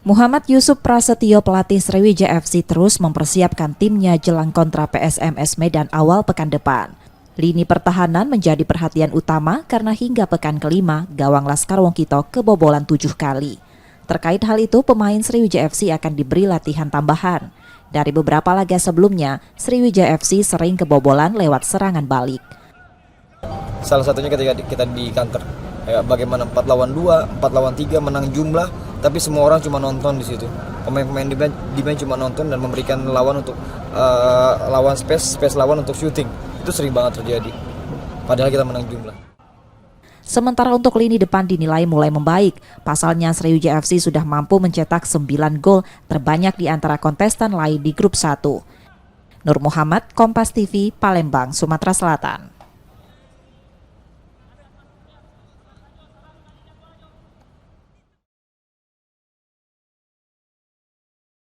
Muhammad Yusuf Prasetyo, pelatih Sriwijaya FC, terus mempersiapkan timnya jelang kontra PSMS Medan awal pekan depan. Lini pertahanan menjadi perhatian utama karena hingga pekan kelima, gawang Laskar Wongkito kebobolan 7 kali. Terkait hal itu, pemain Sriwijaya FC akan diberi latihan tambahan. Dari beberapa laga sebelumnya, Sriwijaya FC sering kebobolan lewat serangan balik. Salah satunya ketika kita di counter, bagaimana 4 lawan 2, 4 lawan 3 menang jumlah, tapi semua orang cuma nonton di situ. Pemain-pemain di bench cuma nonton dan memberikan lawan untuk lawan space lawan untuk shooting. Itu sering banget terjadi. Padahal kita menang jumlah. Sementara untuk lini depan dinilai mulai membaik. Pasalnya Sriwijaya FC sudah mampu mencetak 9 gol, terbanyak di antara kontestan lain di grup 1. Nur Muhammad, Kompas TV, Palembang, Sumatera Selatan.